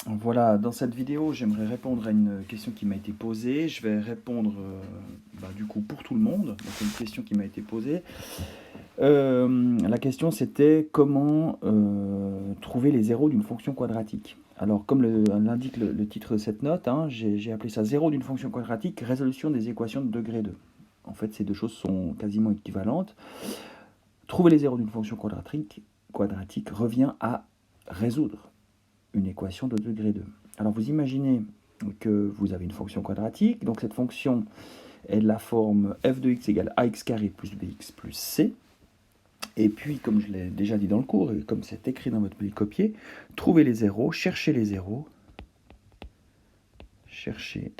Voilà, dans cette vidéo, j'aimerais répondre à une question qui m'a été posée. Je vais répondre du coup pour tout le monde. Donc, c'est une question qui m'a été posée. La question c'était comment trouver les zéros d'une fonction quadratique. Alors, comme l'indique le titre de cette note, hein, j'ai appelé ça zéro d'une fonction quadratique, résolution des équations de degré 2. En fait, ces deux choses sont quasiment équivalentes. Trouver les zéros d'une fonction quadratique revient à résoudre une équation de degré 2. Alors vous imaginez que vous avez une fonction quadratique, donc cette fonction est de la forme f de x égale ax carré plus bx plus c. Et puis, comme je l'ai déjà dit dans le cours, et comme c'est écrit dans votre polycopier, trouvez les zéros, cherchez les zéros, cherchez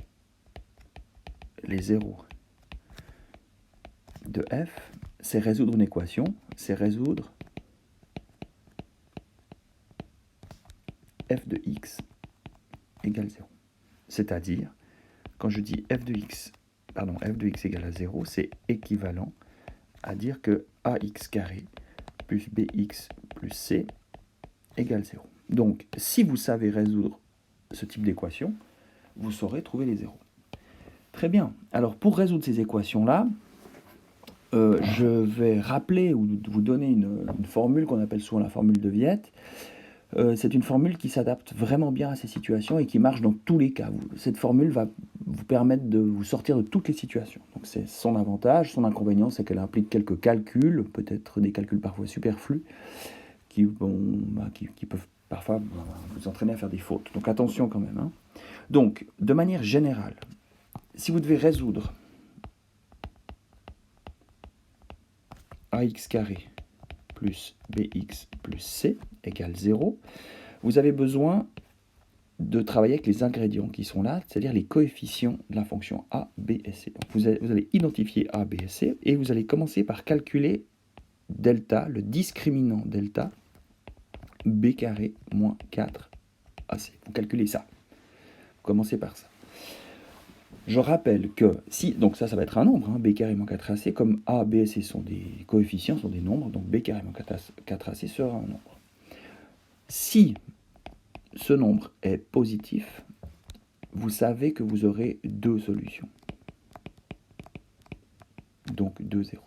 les zéros de f, c'est résoudre une équation, c'est résoudre f de x égale 0. C'est-à-dire, quand je dis f de x égale à 0, c'est équivalent à dire que ax carré plus bx plus c égale 0. Donc, si vous savez résoudre ce type d'équation, vous saurez trouver les zéros. Très bien. Alors, pour résoudre ces équations-là, je vais rappeler ou vous donner une formule qu'on appelle souvent la formule de Viette. C'est une formule qui s'adapte vraiment bien à ces situations et qui marche dans tous les cas. Cette formule va vous permettre de vous sortir de toutes les situations. Donc c'est son avantage. Son inconvénient, c'est qu'elle implique quelques calculs, peut-être des calculs parfois superflus, qui peuvent parfois vous entraîner à faire des fautes. Donc attention quand même. Hein. Donc, de manière générale, si vous devez résoudre ax carré plus bx plus c égale 0, vous avez besoin de travailler avec les ingrédients qui sont là, c'est-à-dire les coefficients de la fonction a, b et c. Donc vous allez identifier a, b et c, et vous allez commencer par calculer delta, le discriminant delta, b carré moins 4 ac. Vous calculez ça. Vous commencez par ça. Je rappelle que si, donc ça va être un nombre, hein, b carré moins 4ac, comme a, b et c sont des coefficients, sont des nombres, donc b carré moins 4ac sera un nombre. Si ce nombre est positif, vous savez que vous aurez deux solutions. Donc 2 zéros.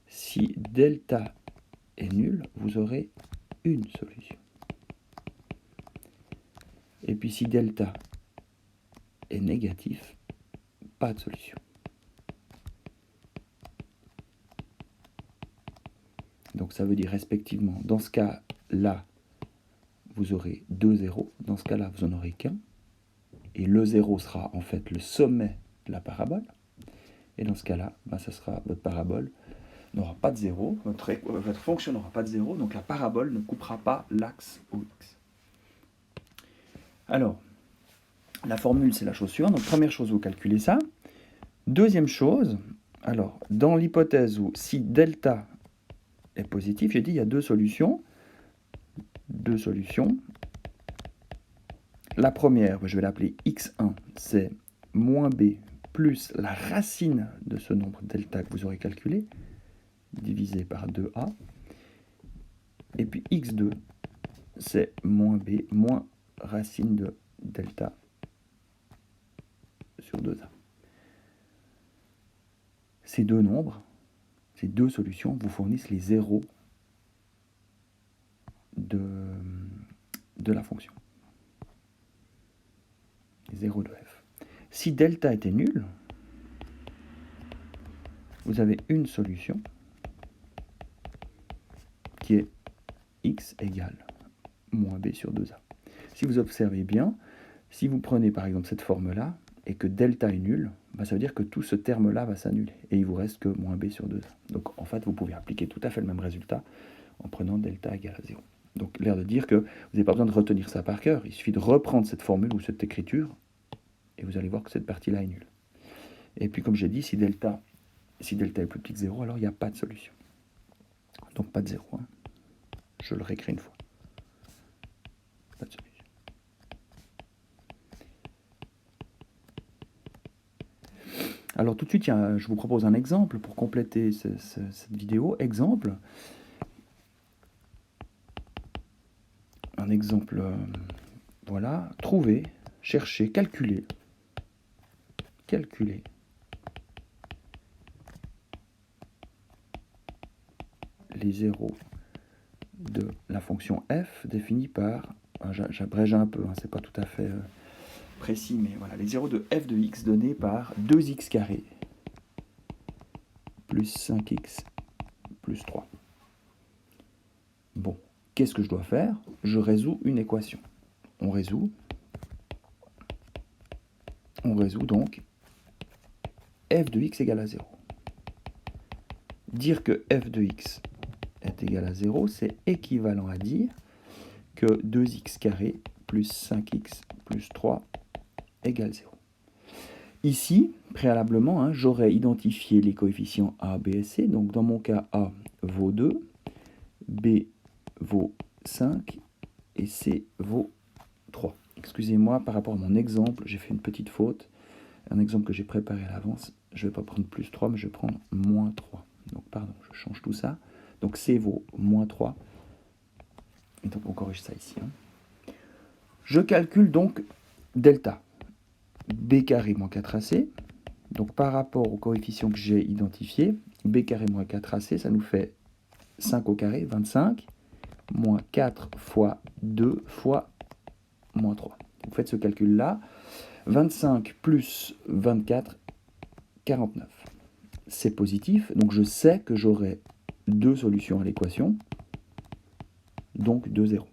Si delta est nul, vous aurez une solution. Et puis si delta est négatif, pas de solution. Donc ça veut dire respectivement, dans ce cas-là, vous aurez 2 zéros. Dans ce cas-là, vous n'en aurez qu'un. Et le 0 sera en fait le sommet de la parabole. Et dans ce cas-là, ça sera votre parabole n'aura pas de 0, votre fonction n'aura pas de 0, donc la parabole ne coupera pas l'axe OX. Alors, la formule, c'est la chose suivante. Donc, première chose, vous calculez ça. Deuxième chose, alors, dans l'hypothèse où si delta est positif, j'ai dit il y a deux solutions. Deux solutions. La première, je vais l'appeler x1, c'est moins b plus la racine de ce nombre delta que vous aurez calculé, divisé par 2a. Et puis x2, c'est moins b moins racine de delta sur 2a. Ces deux nombres, ces deux solutions vous fournissent les zéros de la fonction. Les zéros de f. Si delta était nul, vous avez une solution qui est x égale moins b sur 2a. Si vous observez bien, si vous prenez par exemple cette forme-là, et que delta est nul, ça veut dire que tout ce terme-là va s'annuler. Et il vous reste que moins b sur 2a. Donc en fait, vous pouvez appliquer tout à fait le même résultat en prenant delta égale à 0. Donc l'air de dire que vous n'avez pas besoin de retenir ça par cœur. Il suffit de reprendre cette formule ou cette écriture, et vous allez voir que cette partie-là est nulle. Et puis comme j'ai dit, si delta est plus petit que 0, alors il n'y a pas de solution. Donc pas de 0. Hein. Je le réécris une fois. Pas de solution. Alors tout de suite, je vous propose un exemple pour compléter cette vidéo. Exemple. Un exemple Voilà, trouver, chercher, calculer. Calculer. Les zéros de la fonction f définie par, j'abrège un peu, hein, c'est pas tout à fait précis, mais voilà, les zéros de f de x donnés par 2x carré plus 5x plus 3. Bon, qu'est-ce que je dois faire? Je résous une équation. On résout donc f de x égale à 0. Dire que f de x est égal à 0, c'est équivalent à dire que 2x carré plus 5x plus 3 égale 0. Ici, préalablement, hein, j'aurais identifié les coefficients a, b et c. Donc dans mon cas, a vaut 2, b vaut 5 et c vaut 3. Excusez-moi, par rapport à mon exemple, j'ai fait une petite faute. Un exemple que j'ai préparé à l'avance, je ne vais pas prendre plus 3, mais je vais prendre moins 3. Donc pardon, je change tout ça. Donc c vaut moins 3. Et donc on corrige ça ici. Hein. Je calcule donc delta. B carré moins 4AC. Donc par rapport au coefficient que j'ai identifié, B carré moins 4AC, ça nous fait 5 au carré, 25, moins 4 fois 2 fois moins 3. Vous faites ce calcul-là. 25 plus 24, 49. C'est positif, donc je sais que j'aurai deux solutions à l'équation, donc 2 zéros.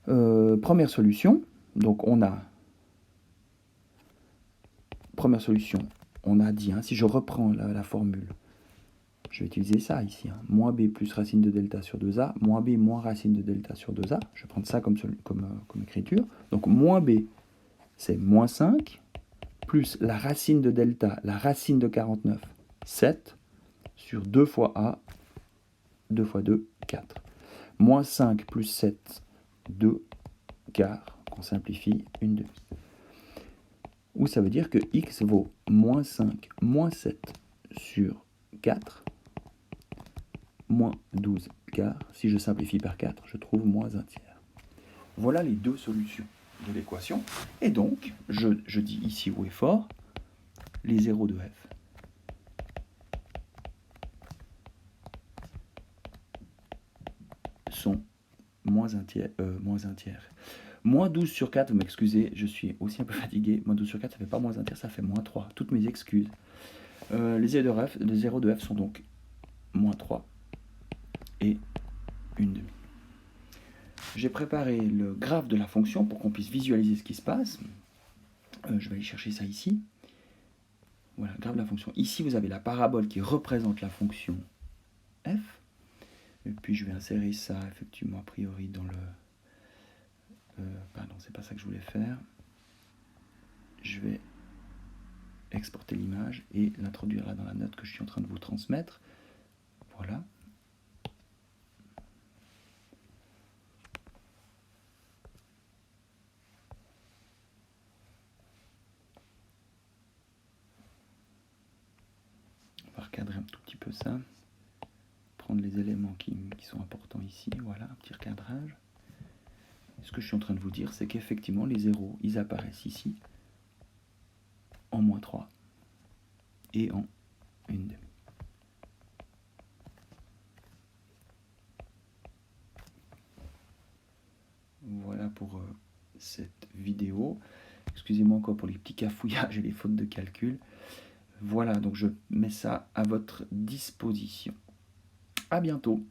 Première solution, donc on a... Première solution, on a dit, hein, si je reprends la formule, je vais utiliser ça ici, hein, moins b plus racine de delta sur 2a, moins b moins racine de delta sur 2a, je vais prendre ça comme écriture, donc moins b, c'est moins 5, plus la racine de delta, la racine de 49, 7, sur 2 fois a, 2 fois 2, 4. Moins 5 plus 7, 2, quart, on simplifie, une demi. Ou ça veut dire que x vaut moins 5, moins 7 sur 4, moins 12 quart. Si je simplifie par 4, je trouve moins 1 tiers. Voilà les deux solutions de l'équation. Et donc, je dis ici haut et fort, les zéros de f sont moins 1 tiers. Moins 12 sur 4, vous m'excusez, je suis aussi un peu fatigué. Moins 12 sur 4, ça ne fait pas moins 1 tiers, ça fait moins 3. Toutes mes excuses. Les zéros de f sont donc moins 3 et une demi. J'ai préparé le graphe de la fonction pour qu'on puisse visualiser ce qui se passe. Je vais aller chercher ça ici. Voilà, le graphe de la fonction. Ici, vous avez la parabole qui représente la fonction f. Et puis, je vais insérer ça, effectivement, a priori, dans le... pardon, c'est pas ça que je voulais faire. Je vais exporter l'image et l'introduire là dans la note que je suis en train de vous transmettre. Voilà. On va recadrer un tout petit peu ça. Prendre les éléments qui sont importants ici. Voilà, un petit recadrage. Ce que je suis en train de vous dire, c'est qu'effectivement, les zéros, ils apparaissent ici en moins 3 et en une demi. Voilà pour cette vidéo. Excusez-moi encore pour les petits cafouillages et les fautes de calcul. Voilà, donc je mets ça à votre disposition. À bientôt.